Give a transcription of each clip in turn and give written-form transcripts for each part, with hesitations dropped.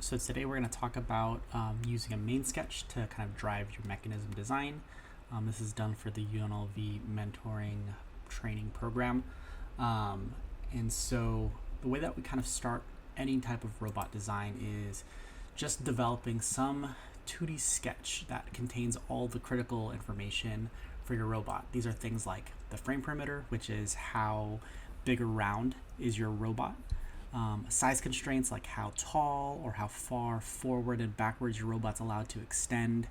So today we're going to talk about using a Mainsketch to kind of drive your mechanism design. This is done for the UNLV mentoring training program. And so the way that we kind of start any type of robot design is just developing some 2D sketch that contains all the critical information for your robot. These are things like the frame perimeter, which is how big or round is your robot. Size constraints like how tall or how far forward and backwards your robot's allowed to extend.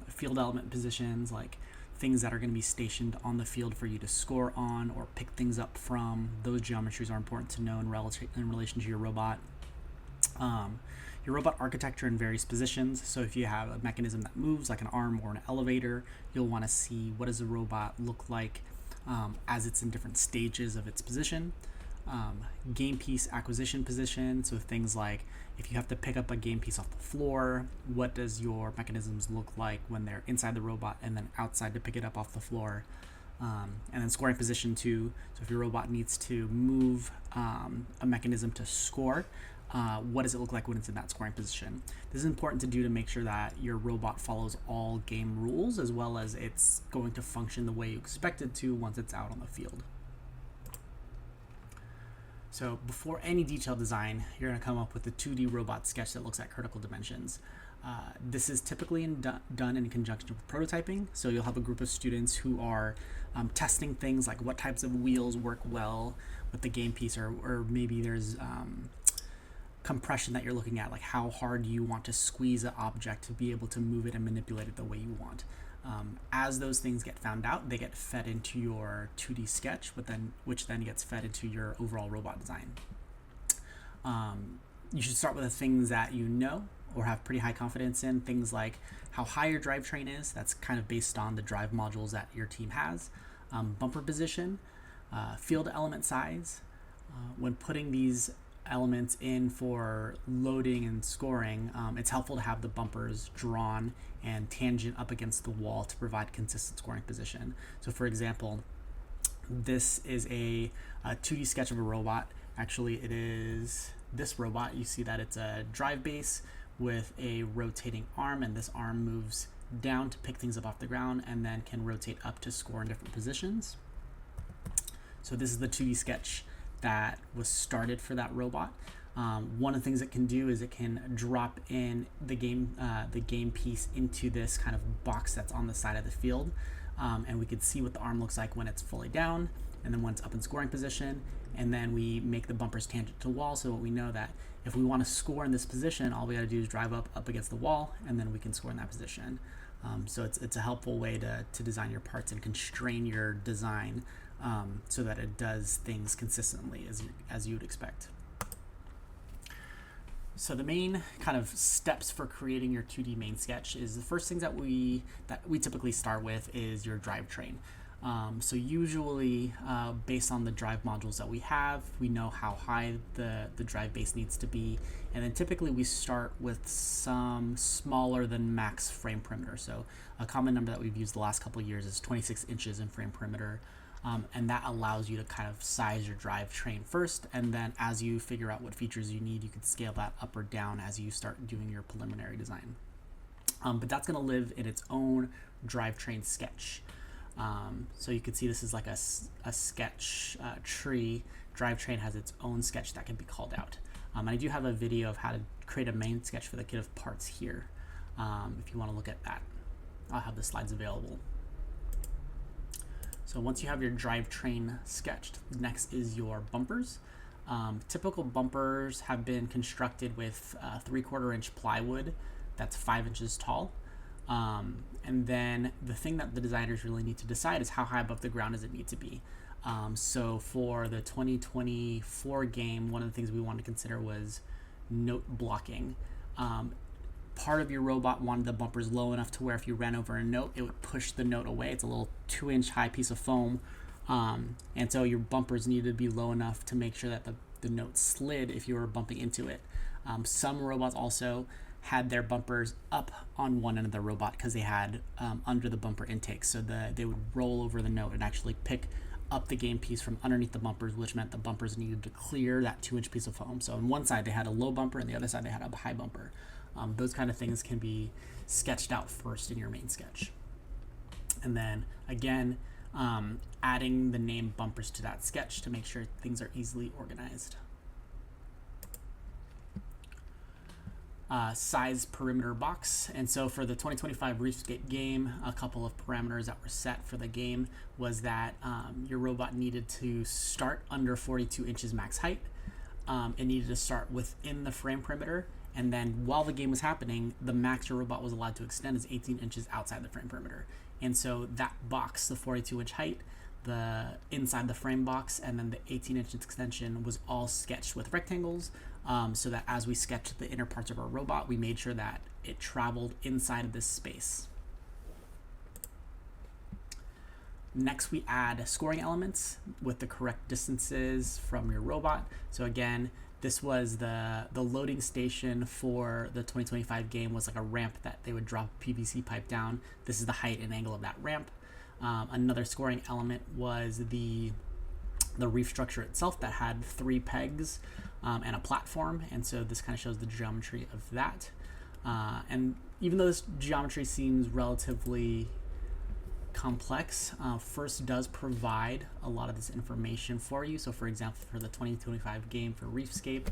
Field element positions like things that are going to be stationed on the field for you to score on or pick things up from. Those geometries are important to know in relation to your robot. Your robot architecture in various positions. So if you have a mechanism that moves like an arm or an elevator, you'll want to see what does the robot look like as it's in different stages of its position. Game piece acquisition position, so things like if you have to pick up a game piece off the floor, what does your mechanisms look like when they're inside the robot and then outside to pick it up off the floor. And then scoring position too, so if your robot needs to move a mechanism to score, what does it look like when it's in that scoring position? This is important to do to make sure that your robot follows all game rules as well as it's going to function the way you expect it to once it's out on the field. So before any detailed design, you're going to come up with a 2D robot sketch that looks at critical dimensions. This is typically done in conjunction with prototyping. So you'll have a group of students who are testing things like what types of wheels work well with the game piece, or maybe there's compression that you're looking at, like how hard you want to squeeze an object to be able to move it and manipulate it the way you want. As those things get found out, they get fed into your 2D sketch, which then gets fed into your overall robot design. You should start with the things that you know or have pretty high confidence in, things like how high your drivetrain is. That's kind of based on the drive modules that your team has. Bumper position, field element size. When putting these elements in for loading and scoring, it's helpful to have the bumpers drawn and tangent up against the wall to provide consistent scoring position. So for example, this is a 2D sketch of a robot. Actually, it is this robot. You see that it's a drive base with a rotating arm, and this arm moves down to pick things up off the ground and then can rotate up to score in different positions. So this is the 2D sketch that was started for that robot. One of the things it can do is it can drop in the game piece into this kind of box that's on the side of the field, and we could see what the arm looks like when it's fully down and then when it's up in scoring position, and then we make the bumpers tangent to wall, so we know that if we want to score in this position, all we got to do is drive up against the wall and then we can score in that position. So it's a helpful way to design your parts and constrain your design so that it does things consistently as you would expect. So the main kind of steps for creating your 2D main sketch is the first things that we typically start with is your drivetrain. So usually based on the drive modules that we have, we know how high the drive base needs to be, and then typically we start with some smaller than max frame perimeter. So a common number that we've used the last couple of years is 26 inches in frame perimeter. And that allows you to kind of size your drivetrain first, and then as you figure out what features you need, you can scale that up or down as you start doing your preliminary design. But that's going to live in its own drivetrain sketch. So you can see this is like a sketch tree. Drivetrain has its own sketch that can be called out. And I do have a video of how to create a main sketch for the kit of parts here. If you want to look at that, I'll have the slides available. So once you have your drivetrain sketched, next is your bumpers. Typical bumpers have been constructed with 3/4 inch plywood that's 5 inches tall. And then the thing that the designers really need to decide is how high above the ground does it need to be. So for the 2024 game, one of the things we wanted to consider was note blocking. Part of your robot wanted the bumpers low enough to where if you ran over a note, it would push the note away. It's a little 2-inch high piece of foam. And so your bumpers needed to be low enough to make sure that the note slid if you were bumping into it. Some robots also had their bumpers up on one end of the robot because they had under the bumper intake, so they would roll over the note and actually pick up the game piece from underneath the bumpers, which meant the bumpers needed to clear that 2-inch piece of foam. So on one side they had a low bumper, and the other side they had a high bumper. Those kind of things can be sketched out first in your main sketch. And then again, adding the name bumpers to that sketch to make sure things are easily organized. Size perimeter box. And so for the 2025 ReefScape game, a couple of parameters that were set for the game was that your robot needed to start under 42 inches max height. It needed to start within the frame perimeter, and then while the game was happening, the max your robot was allowed to extend is 18 inches outside the frame perimeter. And so that box, the 42-inch height, the inside the frame box, and then the 18-inch extension was all sketched with rectangles, so that as we sketched the inner parts of our robot, we made sure that it traveled inside of this space. Next, we add scoring elements with the correct distances from your robot. So again, this was the loading station for the 2025 game was like a ramp that they would drop a PVC pipe down. This is the height and angle of that ramp. Another scoring element was the reef structure itself that had 3 pegs and a platform, and so this kind of shows the geometry of that. And even though this geometry seems relatively complex, FRC does provide a lot of this information for you. So for example, for the 2025 game for ReefScape,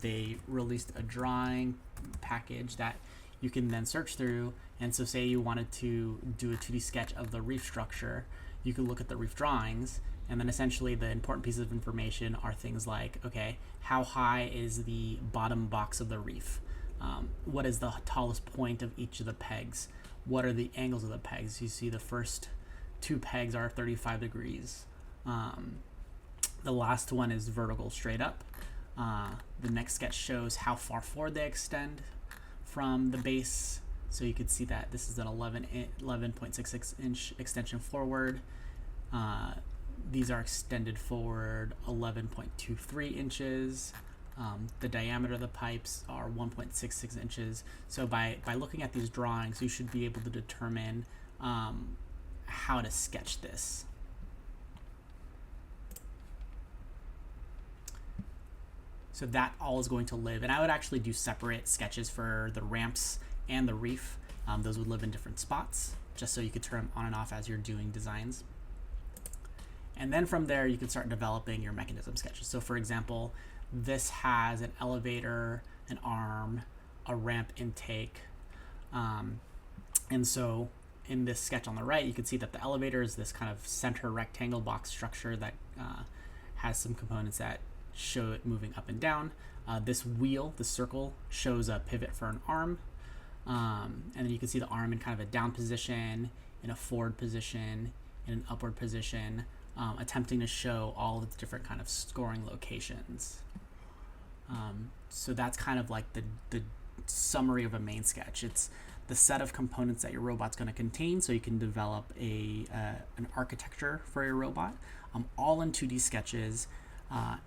they released a drawing package that you can then search through. And so say you wanted to do a 2D sketch of the reef structure, you could look at the reef drawings, and then essentially the important pieces of information are things like, okay, how high is the bottom box of the reef? What is the tallest point of each of the pegs? What are the angles of the pegs? You see the first 2 pegs are 35 degrees. The last one is vertical straight up. The next sketch shows how far forward they extend from the base. So you could see that this is an 11.66 inch extension forward. These are extended forward 11.23 inches. The diameter of the pipes are 1.66 inches. So by looking at these drawings, you should be able to determine how to sketch this. So that all is going to live, and I would actually do separate sketches for the ramps and the reef. Those would live in different spots, just so you could turn them on and off as you're doing designs. And then from there, you can start developing your mechanism sketches. So for example, this has an elevator, an arm, a ramp intake. And so in this sketch on the right, you can see that the elevator is this kind of center rectangle box structure that has some components that show it moving up and down. This wheel, the circle, shows a pivot for an arm. And then you can see the arm in kind of a down position, in a forward position, in an upward position, attempting to show all of the different kind of scoring locations. So that's kind of like the summary of a main sketch. It's the set of components that your robot's going to contain, so you can develop an architecture for your robot, all in 2D sketches,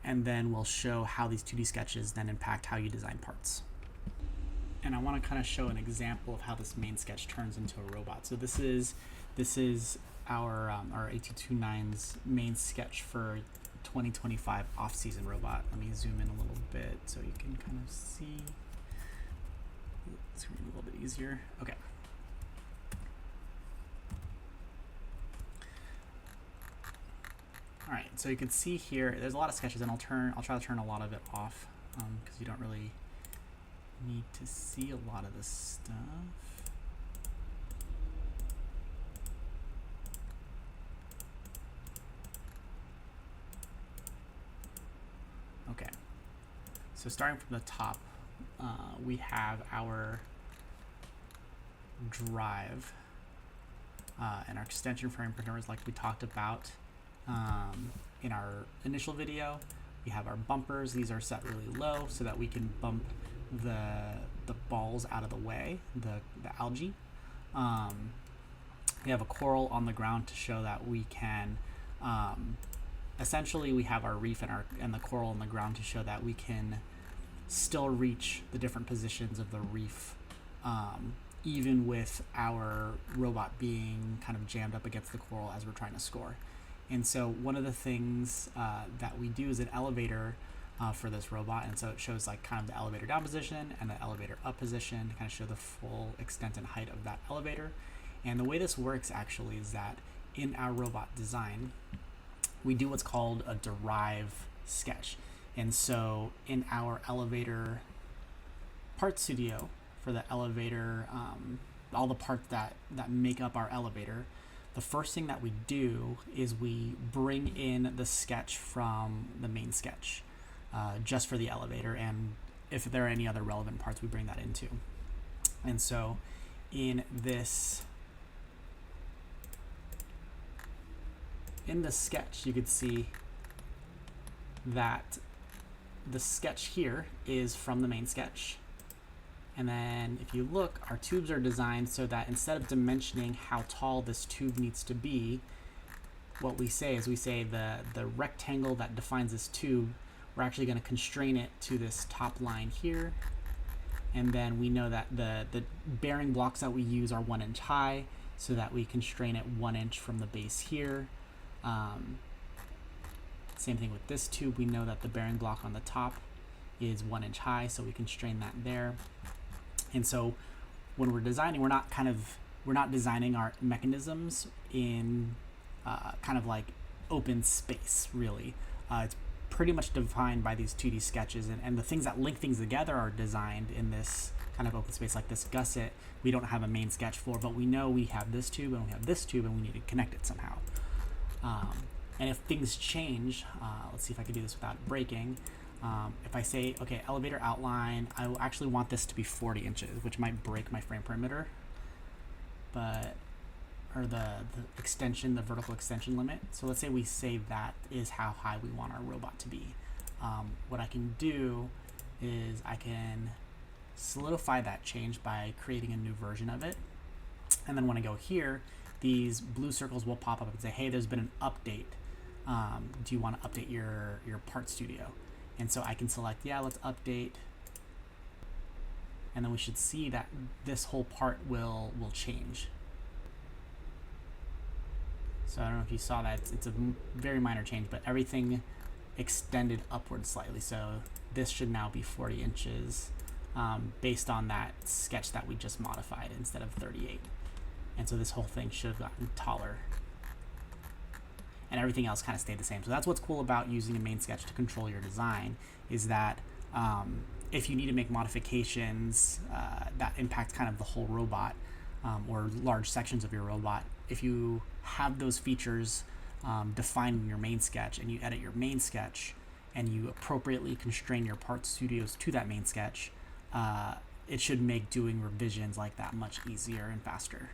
and then we'll show how these 2D sketches then impact how you design parts. And I want to kind of show an example of how this main sketch turns into a robot. So this is our A229's main sketch for 2025 off-season robot. Let me zoom in a little bit so you can kind of see. It's going to be a little bit easier. Okay. All right, so you can see here, there's a lot of sketches, and I'll try to turn a lot of it off because you don't really need to see a lot of this stuff. Okay, so starting from the top, we have our drive and our extension frame printers like we talked about in our initial video. We have our bumpers. These are set really low so that we can bump the balls out of the way, the algae. We have a coral on the ground to show that we can essentially we have our reef and the coral on the ground to show that we can still reach the different positions of the reef even with our robot being kind of jammed up against the coral as we're trying to score. And so one of the things that we do is an elevator for this robot, and so it shows like kind of the elevator down position and the elevator up position to kind of show the full extent and height of that elevator. And the way this works actually is that in our robot design, we do what's called a derive sketch. And so in our elevator part studio for the elevator, all the parts that make up our elevator, the first thing that we do is we bring in the sketch from the Mainsketch just for the elevator, and if there are any other relevant parts, we bring that into. And so in this sketch, you could see that the sketch here is from the Mainsketch. And then if you look, our tubes are designed so that instead of dimensioning how tall this tube needs to be, what we say is the rectangle that defines this tube, we're actually going to constrain it to this top line here. And then we know that the bearing blocks that we use are 1 inch high, so that we constrain it 1 inch from the base here. Same thing with this tube. We know that the bearing block on the top is 1 inch high, so we constrain that there. And so when we're designing, we're not designing our mechanisms in kind of like open space, really. It's pretty much defined by these 2D sketches, and the things that link things together are designed in this kind of open space, like this gusset. We don't have a main sketch for, but we know we have this tube and we have this tube, and we need to connect it somehow. And if things change, let's see if I can do this without breaking. If I say, okay, elevator outline, I actually want this to be 40 inches, which might break my frame perimeter, or the extension, the vertical extension limit. So let's say we say that is how high we want our robot to be. What I can do is I can solidify that change by creating a new version of it. And then when I go here, these blue circles will pop up and say, hey, there's been an update. Do you want to update your part studio? And so I can select, yeah, let's update. And then we should see that this whole part will change. So I don't know if you saw that. It's a very minor change, but everything extended upward slightly. So this should now be 40 inches based on that sketch that we just modified instead of 38. And so this whole thing should have gotten taller. And everything else kind of stayed the same. So that's what's cool about using a Mainsketch to control your design, is that if you need to make modifications that impact kind of the whole robot or large sections of your robot, if you have those features defined in your Mainsketch and you edit your Mainsketch and you appropriately constrain your part studios to that Mainsketch, it should make doing revisions like that much easier and faster.